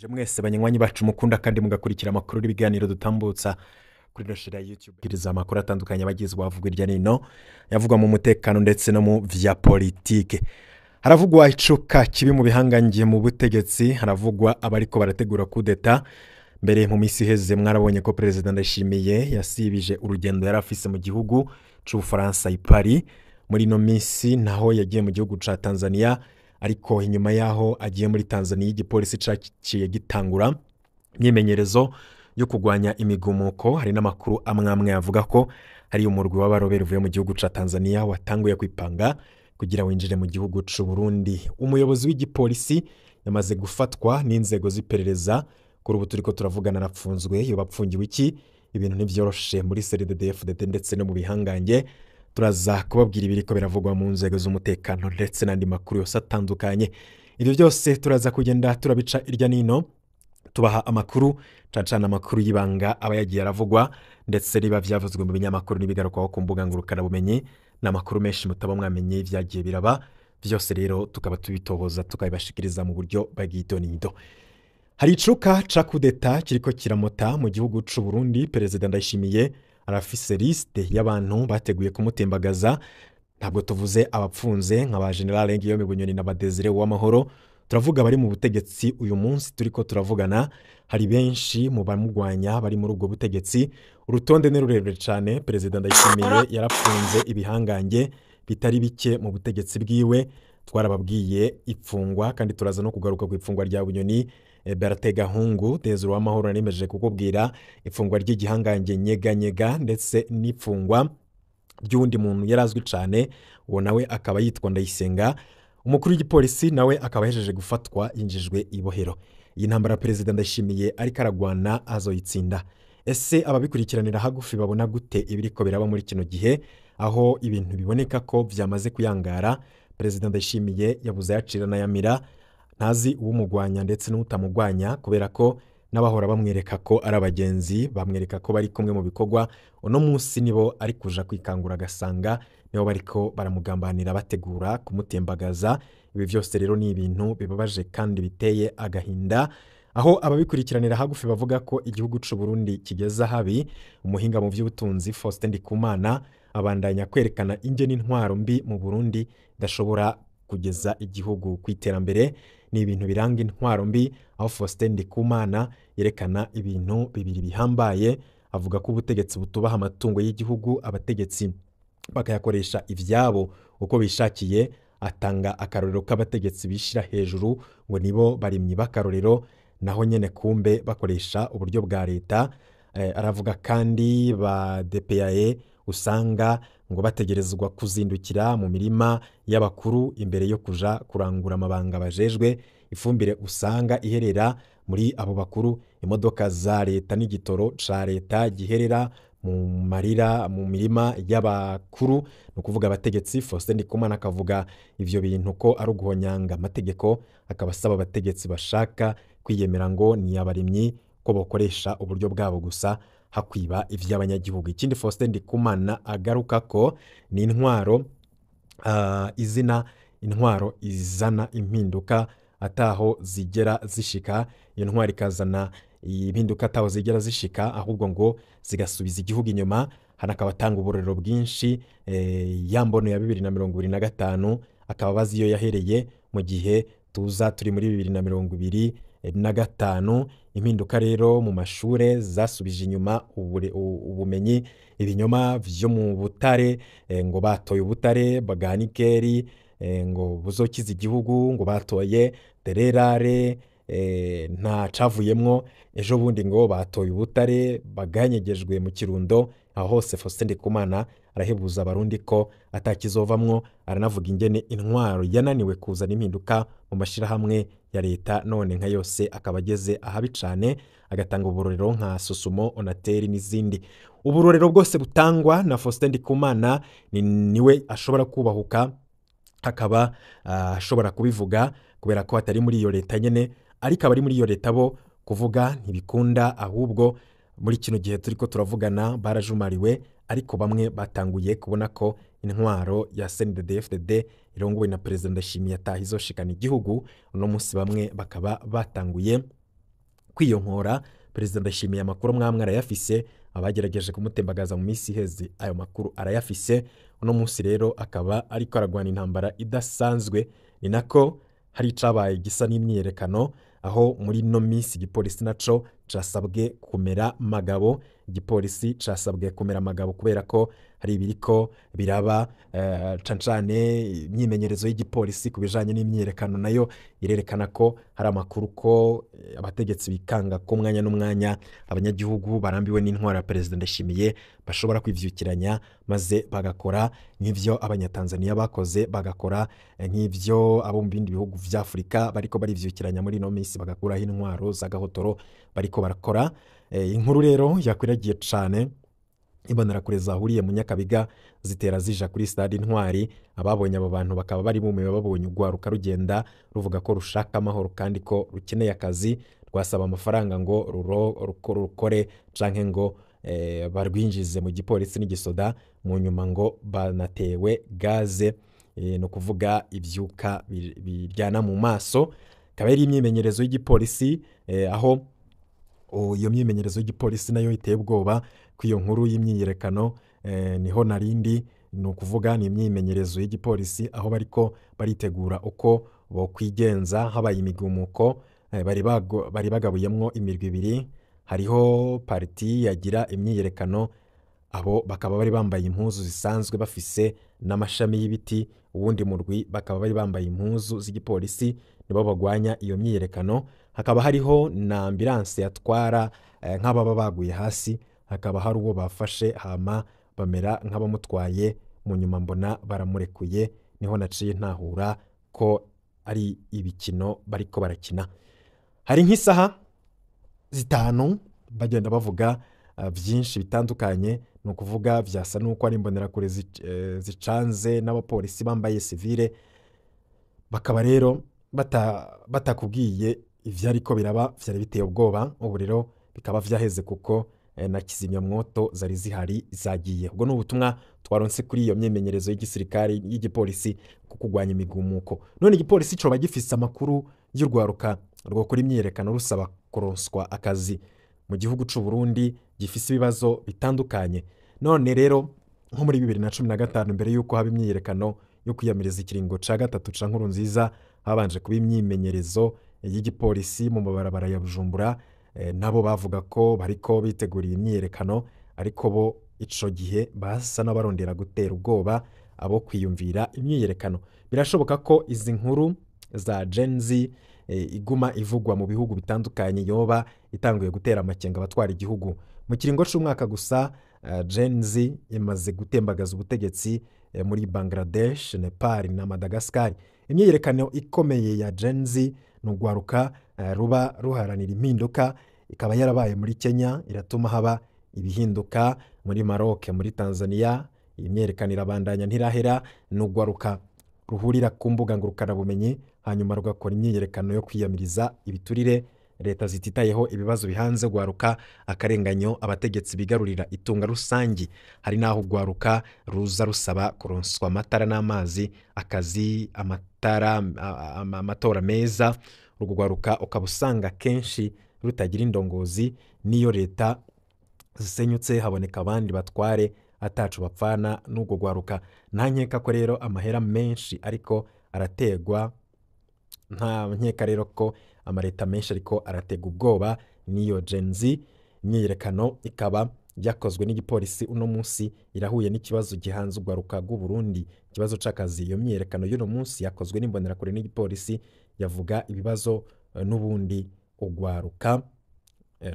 Mwese banywanyi bacu mukunda kandi mugakurikira amakuru n'ibiganiro dutambutsa kuri noshira ya YouTube giriza amakuru atandukanye abagize bavugwa irya nino yavugwa mu mutekano ndetse no mu vya politike. Haravugwa icuka kibi mu bihangangiye mu butegetsi, haravugwa abariko barategura kudeta. Mbere mu misi heze mwarabonye ko President Ndayishimiye yasibije urugendo yari afise mu gihugu c'Ubufaransa i Paris. Muri no misi naho yagiye mu gihugu ca Tanzania, ariko inyuma yaho agiye muri Tanzania igipolisi caciye gitangura imyimenyerezo yo kugwanya imigumuko. Hari n'amakuru amwe yavuga ko hari umurwi w'abarobera uvuye mu gihugu ca Tanzania watanguye kwipanga kugira winjire mu gihugu c'u Burundi. Umuyobozi w'igipolisi yamaze gufatwa n'inzego z'iperereza. Kuri ubu turiko turavugana arapfunzwe. Yo bapfungiwe iki? Ibintu ntivyoroshe muri CNDD-FDD ndetse no mu bihangange. Turaza kubabwira ibiriko biravugwa mu nzego z'umutekano ndetse n'andi makuru yose atandukanye. Ibyo byose turaza kugenda turabica irya nino, tubaha amakuru cacana amakuru y'ibanga aba yagiye aravugwa ndetse riba vyavuzwe mu binyamakuru n'ibigarukwaho ku mbuga ngurukana bumenyi n'amakuru menshi mutaba mwamenye ivyagiye biraba. Vyose rero tukaba tubitohoza tukabibashikiriza mu buryo bw'idonido. Hari icuka ca kudeta kiriko kiramota mu gihugu c'u Burundi. Perezida Ndayishimiye arafise liste y'abantu bateguye kumutembagaza. Ntabwo tuvuze abapfunze nka ba General Ngiyome Bunyoni na Badezire w'amahoro, turavuga bari mu butegetsi uyu munsi turiko turavugana. Hari benshi mu bamugwanya bari muri ubwo butegetsi. Urutonde ni rurerure cane. Perezida Ndayishimiye yarapfunze ibihangange bitari bike mu butegetsi bwiwe. Twarababwiye ipfungwa kandi turaza no kugaruka ku ipfungwa rya Bunyoni Beratega Hungu Deziro w'amahoro. Nanemeje kukubwira ipfungwa ry'igihangange Nyeganyega ndetse n'ipfungwa ry'undi muntu yarazwi cane, uwo nawe akaba yitwa Ndayisenga. Umukuru w'igipolisi nawe akaba yajeje gufatwa yinjijwe ibohero. Iyi ntambara Perezida Ndayishimiye ariko aragwana azoyitsinda. Ese ababikurikiranira hagufi babona gute ibiriko biraba muri kino gihe, aho ibintu biboneka ko vyamaze kuyangara? Perezida Ndayishimiye yabuze yacira na yamira, ntazi uwumugwanya ndetse n'utamugwanya, kubera ko n'abahora bamwereka ko ari abagenzi, bamwereka ko bari kumwe mu bikorwa. Uno munsi nibo ari kuja kwikangura gasanga nibo bariko baramugambanira bategura kumutembagaza. Ibi vyose rero ni ibintu bibabaje kandi biteye agahinda, aho ababikurikiranira hagufi bavuga ko igihugu c'u Burundi kigeza habi. Umuhinga mu vy'ubutunzi Faustin Ndikumana abandanya kwerekana ingene intwaro mbi mu Burundi dashobora kugeza igihugu kwiterambere. Ni ibintu biranga intwaro mbi, aho Faustin Ndikumana yerekana ibintu bibiri bihambaye. Avuga ko ubutegetsi butubaha amatungo y'igihugu, abategetsi bakayakoresha ivyabo uko bishakiye. Atanga akarorero k'abategetsi bishira hejuru ngo nibo barimyi bakarorero, naho nyene kumbe bakoresha uburyo bwa leta. Aravuga kandi ba DPAE usanga ngo bategerezwa kuzindukira mu mirima y'abakuru imbere yo kuja kurangura amabanga bajejwe. Ifumbire usanga iherera muri abo bakuru. Imodoka za leta n'igitoro ca leta giherera mu marira mu mirima y'abakuru, no kuvuga abategetsi. Faustin Ndikumana akavuga ivyo bintu ko ari uguhonyanga amategeko, akabasaba abategetsi bashaka kwiyemera ngo ni abarimyi ko bokoresha uburyo bwabo gusa hakwiba ivy'abanyagihugu. Ikindi Faustin Ndikumana agaruka ko ni intwaro intwaro izana impinduka ataho zigera zishika. Iyo ntwaro ikazana impinduka ataho zigera zishika, ahubwo ngo zigasubiza igihugu inyuma. Hanakaba atanga uburero bwinshi. Yambono ya 2025 akaba bazi iyo yahereye mu gihe tuza turi muri 2025. Impinduka rero mu mashure zasubije inyuma ubumenyi. Ibinyoma vyo mu butare, ngo batoye ubutare baganikeri ngo buzokiza igihugu, ngo batoye dererare nta cavuyemwo. Ejo bundi ngo batoye ubutare baganyegejwe mu Kirundo. Aho hose Faustin Ndikumana arahebuza abarundi ko atakizovamwo. Aranavuga ingene intwaro yananiwe kuzana impinduka mu mashirahamwe ya leta, none nka yose akaba ageze ahabi cane. Agatanga uburorero nka Susumo, Onateri n'izindi. Uburorero bwose butangwa na Faustin Ndikumana niwe ashobora kubahuka, akaba ashobora kubivuga kubera ko atari muri iyo leta nyene. Ariko abari muri iyo leta bo kuvuga ntibikunda, ahubwo muri kino gihe turiko turavugana barajumariwe. Ariko bamwe batanguye kubona ko intwaro ya CNDD-FDD irongowe na Perezida Ndayishimiye atahizoshikana igihugu. Uno munsi bamwe bakaba batanguye kwiyonkora. Perezida Ndayishimiye amakuru mwamwe arayafise, abagerageje kumutembagaza mu minsi iheze ayo makuru arayafise. Uno munsi rero akaba ariko aragwana intambara idasanzwe, ni nako hari icabaye gisa n'imyiyerekano, aho muri no minsi igipolisi naco casabwe kumera magabo. Igipolisi casabwe kumera magabo kubera ko hari ibiriko biraba cancane imyimenyerezo y'igipolisi ku bijanye n'imyiyerekano nayo irerekana ko hari amakuru ko abategetsi bikanga ko umwanya n'umwanya abanyagihugu barambiwe n'intwara ya Perezida Ndayishimiye bashobora kwivyukiranya maze bagakora nk'ivyo abanyatanzania bakoze, bagakora nk'ivyo abo mu bindi bihugu vya Afrika bariko barivyukiranya muri no minsi bagakuraho intwaro z'agahotoro bariko barakora. Inkuru rero yakwiragiye cane, imbonerakure zahuriye mu Nyakabiga zitera zija kuri stade Intwari. Ababonye abo bantu bakaba bari bumiwe babonye urwaruka rugenda ruvuga ko rushaka amahoro kandi ko rukeneye akazi, rwasaba amafaranga ngo rukore canke ngo barwinjize mu gipolisi n'igisoda. Mu nyuma ngo banatewe gaze, no kuvuga ivyuka biryana mu maso. Akaba ari imyimenyerezo y'igipolisi, aho iyo myimenyerezo y'igipolisi nayo iteye ubwoba. Kw'iyo nkuru y'imyiyerekano niho narindi, ni ukuvuga ni imyimenyerezo y'igipolisi aho bariko baritegura uko bokwigenza habaye imigumuko. Bari bagabuyemwo imirwi ibiri, hariho parti yagira imyiyerekano, abo bakaba bari bambaye impuzu zisanzwe bafise n'amashami y'ibiti, uwundi murwi bakaba bari bambaye impuzu z'igipolisi nibo bagwanya iyo myiyerekano. Hakaba hariho na ambulance yatwara nk'ababa baguye hasi, hakaba hari uwo bafashe hama bamera nk'abamutwaye, mu nyuma mbona baramurekuye. Niho naciye ntahura ko ari ibikino bariko barakina. Hari nk'isaha zitanu bagenda bavuga vyinshi bitandukanye, ni ukuvuga vyasa nuko ari imbonerakure zicanze n'abapolisi bambaye civile, bakaba rero batakubwiye ivyo ariko biraba vyari biteye ubwoba. Ubu rero bikaba vyaheze kuko na kizimyamwoto zari zihari zagiye. Ubwo n'ubutumwa twaronse kuri iyo myimenyerezo y'igisirikare y'igipolisi ku kugwanya imigumuko. None igipolisi coba gifise amakuru y'urwaruka rwo kuri imyiyerekano rusaba kuronswa akazi mu gihugu c'u Burundi gifise ibibazo bitandukanye. None rero nko muri 2015 mbere yuko haba imyiyerekano yo kwiyamiriza ikiringo ca gatatu ca Nkurunziza, habanje kuba imyimenyerezo y'igipolisi mu mabarabara ya Bujumbura. Nabo bavuga ko bariko biteguriye imyiyerekano, ariko bo ico gihe basa n'abarondera gutera ubwoba abo kwiyumvira imyiyerekano. Birashoboka ko izi nkuru za Gen Z iguma ivugwa mu bihugu bitandukanye yoba itanguye gutera amakenga abatwara igihugu. Mu kiringo c'umwaka gusa Gen Z imaze gutembagaza ubutegetsi muri Bangladesh, Nepal na Madagascar. Imyiyerekano ikomeye ya Gen Z n'ugwaruka ruba ruharanira impinduka, ikaba yarabaye muri Kenya, iratuma haba ibihinduka muri Maroc, muri Tanzania. Imyiyerekano irabandanya ntirahera, n'ugwaruka ruhurira ku mbuga ngurukana bumenyi, hanyuma rugakora imyiyerekano yo kwiyamiriza ibiturire leta zititayeho ibibazo bihanze gwaruka, akarenganyo abategetsi bigarurira itunga rusangi. Hari naho gwaruka ruza rusaba kuronswa amatara n'amazi, akazi, amatora meza. Urwo gwaruka ukabusanga kenshi rutagira indongozi, niyo leta zisenyutse haboneka abandi batware atacu bapfana n'ubwo gwaruka. Nta nkeka ko rero amahera menshi ariko arategwa, nta nkeka rero ko amareta menshi ariko aratega ubwoba niyo Gen Z. Imyiyerekano ikaba yakozwe n'igipolisi uno munsi, irahuye n'ikibazo gihanze ugwaruka rw'u Burundi, ikibazo c'akazi. Iyo myiyerekano y'uno munsi yakozwe n'imbonerakure n'igipolisi, yavuga ibibazo n'ubundi ugwaruka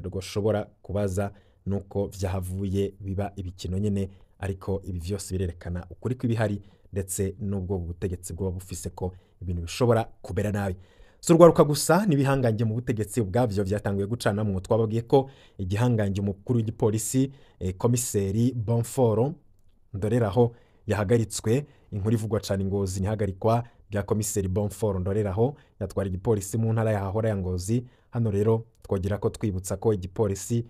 rwoshobora kubaza nuko vyahavuye biba ibikino nyene, ariko ibi vyose birerekana ukuri kw'ibihari ndetse n'ubwo butegetsi bwo bufise ko ibintu bishobora kubera nabi. So urwaruka gusa nibihangange mu butegetsi ubwavyo vyatanguye gucana mu twababwiye ko igihangange umukuru w'igipolisi komiseri Bonforo Ndoreraho yahagaritswe. Inkuru ivugwa cyane Ngozi nihagarikwa bya komiseri Bonforo Ndoreraho yatwara igipolisi mu ntara yahahora ya Ngozi. Hano rero twogira ko twibutsa ko igipolisi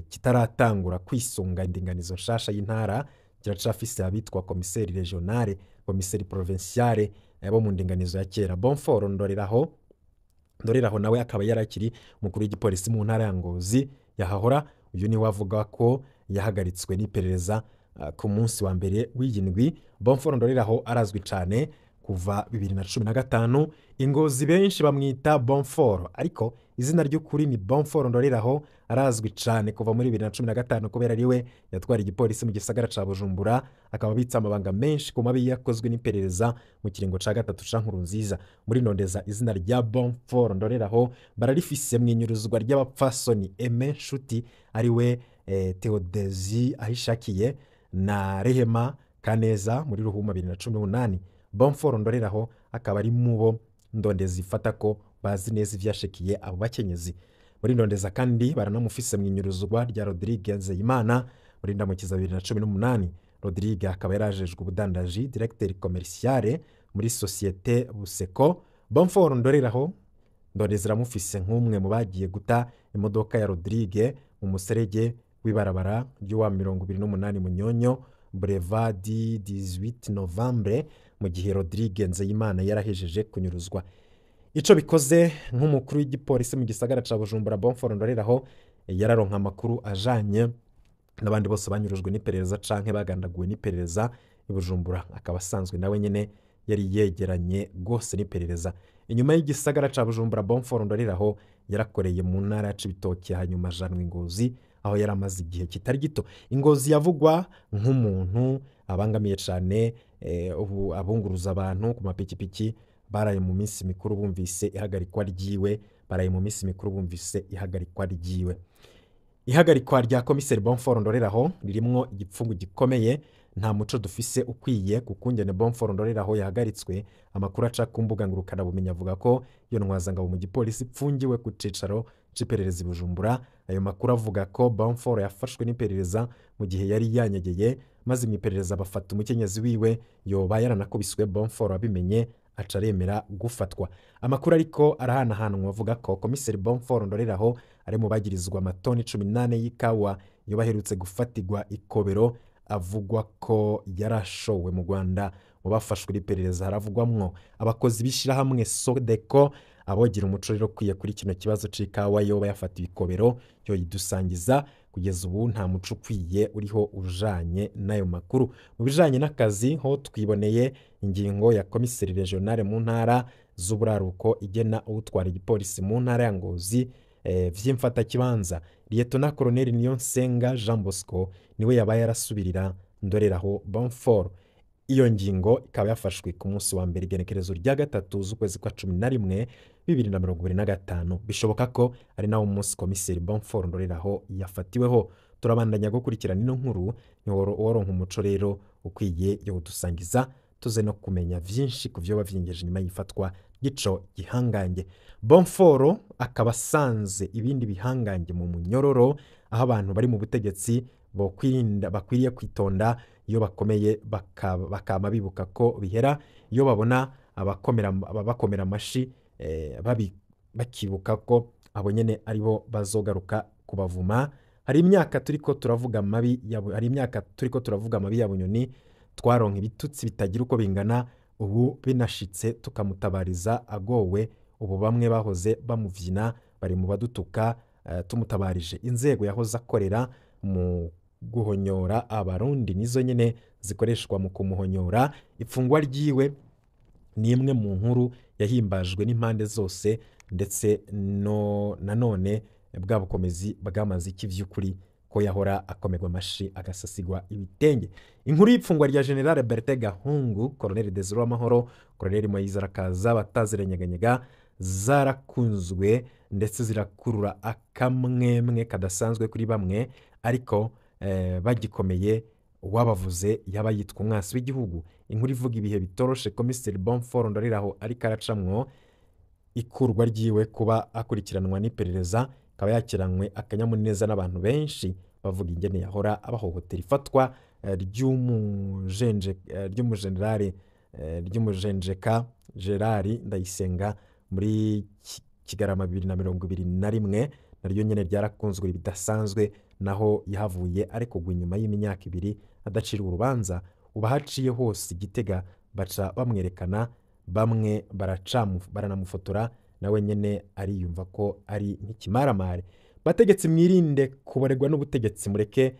kitaratangura kwisunga indinganizo nshasha y'intara, kiracafise abitwa komiseri regionale, komiseri provinciale bo mu ndinganizo ya kera. Bonforo Ndoreraho Ndoreraho nawe akaba yarakiri umukuru w'igipolisi mu ntara ya Ngozi yahahora. Uyu ni wavuga ko yahagaritswe n'iperereza ku munsi wa mbere w'iyindwi. Bonforo Ndoreraho arazwi cyane kuva 2015 Ingozi benshi bamwita Bonforo, ariko izina ry'ukuri ni Bonforo Ndoreraho. Arazwi cyane kuva muri 2015 kubera ariwe yatwara igipolisi mu gisagara ca Bujumbura, akaba abitsa amabanga menshi ku mabi yakozwe n'iperereza mu kiringo ca gatatu ca Nkurunziza. Muri Ndondeza izina rya Bonforo Ndoreraho bararifise mu inyuruzwa ry'abapfasoni Aime Nshuti ariwe Theodesi Ahishakiye na Rehema Kaneza muri Ruhuma 2018. Bonforo Ndoreraho akaba ari mubo Ndondeza ifata ko bazi neza ivyashikiye abo bakenyezi. Muri Ndondeza kandi baranamufise mu inyuruzwa rya Rodrigue Nzeyimana muri Ndamukiza 2018. Rodrigue akaba yarajejwe ubudandaji directeur commercial muri societe Buseko. Bonforo Ndoreraho Ndondeza iramufise nk'umwe mu bagiye guta imodoka ya Rodrigue mu muserege w'ibarabara ry'uwa 28 Munyonyo Boulevard 18 Novembre mu gihe Rodrigue Nzeyimana yarahejeje kunyuruzwa. Ico bikoze nk'umukuru w'igipolisi mu gisagara ca Bujumbura, Bonforo Ndoreraho yararonka amakuru ajanye n'abandi bose banyurujwe n'iperereza canke bagandaguwe n'iperereza i Bujumbura. Akaba asanzwe nawe nyene yari yegeranye gose n'iperereza. Inyuma y'igisagara ca Bujumbura, Bonforo Ndoreraho yarakoreye mu ntara ya Cibitoke, hanyuma ajanwa Ingozi aho yari amaze igihe kitari gito. Ingozi yavugwa nk'umuntu abangamiye cane ubu abunguruza abantu ku mapikipiki. Baraye mu minsi mikuru bumvise ihagarikwa ryiwe, ihagarikwa rya komiseri Bonforo Ndoreraho ririmwo igipfungu gikomeye. Nta muco dufise ukwiye kukungene Bonforo Ndoreraho yahagaritswe. Amakuru aca ku mbuga ngurukana bumenyi avuga ko iyo ntwazangabo mu gipolisi pfungiwe ku cicaro c'iperereza i Bujumbura. Ayo makuru avuga ko Bonforo yafashwe n'iperereza mu gihe yari yanyegeye, maze mu iperereza bafata umukenyezi wiwe yoba yaranakubiswe. Bonforo abimenye aca aremera gufatwa. Amakuru ariko arahanahanwa avuga ko komiseri Bonforo Ndoreraho ari mu bagirizwa amatoni 18 y'ikawa yo baherutse gufatirwa Ikobero. Avugwa ko yarashowe mu Rwanda. Mu bafashwe n'iperereza haravugwamwo abakozi b'ishirahamwe Sodeko. Abogira umuco rero kwiye kuri kino kibazo c'ikawa yoba yafatiwe Ikobero yo yidusangiza. Kugeza ubu nta muco ukwiye uriho ujanye n'ayo makuru. Mu bijanye n'akazi ho twiboneye ingingo ya komiseri regionale mu ntara z'uburaruko igena utwara igipolisi mu ntara ya Ngozi vy'imfata kibanza. Lieutenant Colonel Niyonsenga Jean Bosco niwe yabaye arasubirira Ndoreraho Bonforo. Iyo ngingo ikaba yafashwe ku munsi wa mbere igenekerezo rya gatatu z'ukwezi kwa 11 2025. Bishoboka ko ari nawo umunsi komiseri Bonforo Ndoreraho yafatiweho. Turabandanya gukurikirana ino nkuru ni woronka umuco rero ukwiye yo dusangiza tuze no kumenya vyinshi ku vyo bavyingeje nyuma yifatwa gico gihangange. Bonforo akaba sanze ibindi bihangange mu munyororo, aho abantu bari mu butegetsi bakwiriye kwitonda iyo bakomeye bakama bibuka ko bihera. Iyo babona abakomera amashi bakibuka ko abo nyene aribo bazogaruka kubavuma. Hari imyaka turiko turavuga amabi ya Bunyoni, twaronka ibitutsi bitagira uko bingana. Ubu binashitse tukamutabariza agowe. Ubu bamwe bahoze bamuvyina bari mu badutuka tumutabarije. Inzego yahoze akorera mu guhonyora abarundi nizo nyene zikoreshwa mu kumuhonyora. Ifungwa ryiwe ni imwe mu nkuru yahimbajwe n'impande zose, ndetse nanone bwa bukomezi bwamaze ikivyukuri ko yahora akomerwa amashi agasasigwa ibitenge. Inkuru y'ipfungwa rya General Bertin Gahungu, Colonel Desire Amahoro, Colonel Moise Arakaza batazirenyeganyega zarakunzwe ndetse zirakurura akamwemwe kadasanzwe kuri bamwe, ariko bagikomeye wabavuze yaba yitwa umwasi w'igihugu. Inkuru ivuga ibihe bitoroshe komiseri Bonforo Ndoreraho ariko aracamwo ikurwa ryiwe kuba akurikiranwa n'iperereza, akaba yakiranywe akanyamuneza n'abantu benshi bavuga ingene yahora abahohotera. Ifatwa ry'umujenjeka Gerard Ndayisenga muri Kigarama 2021 naryo nyene ryarakunzwe bidasanzwe, naho yahavuye ariko inyuma y'imyaka 2 adacira urubanza. Ubahaciye hose Gitega baca bamwerekana, bamwe baranamufotora nawe nyene ariyumva ko ari nk'ikimaramare. Bategetsi mwirinde kuborerwa n'ubutegetsi, mureke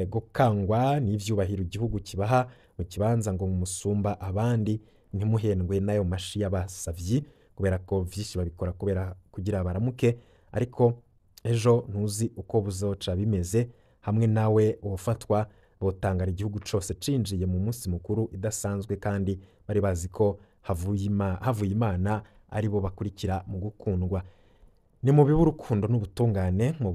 gukangwa n'ivyubahiro igihugu kibaha mu kibanza ngo musumba abandi, ntimuhendwe n'ayo mashi y'abasavyi, kubera ko vyinshi babikora kugira baramuke, ariko ejo ntuzi uko buzoca bimeze. Hamwe nawe wofatwa, botangara igihugu cose cinjiye mu munsi mukuru idasanzwe, kandi bari bazi ko havuye Imana ari bo bakurikira mu gukundwa. Ni mu bibe urukundo n'ubutungane mu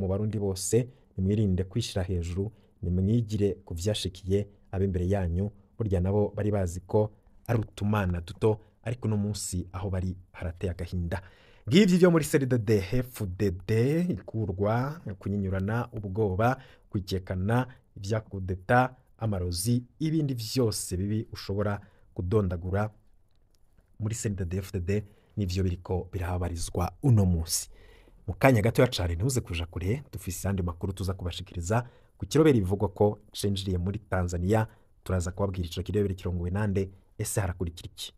Barundi bose, nimwirinde kwishira hejuru, nimwigire ku vyashikiye ab'imbere yanyu, burya nabo bari bazi ko ari utumana duto, ariko no munsi aho bari harateye agahinda. Ngivyo vyo muri CNDD FDD, ikurwa, kunyinyurana, ubwoba, kwikekana, ivya kudeta, amarozi, ibindi vyose bibi ushobora kudondagura muri CNDD FDD, nivyo biriko birahabarizwa uno munsi. Mu kanya gato cane ntuze kuja kure, dufise andi makuru tuza kubashikiriza ku kiroberi bivugwa ko cinjiriye muri Tanzania. Turaza kubabwira ico kiroberi kirongowe nande, ese harakurikira iki?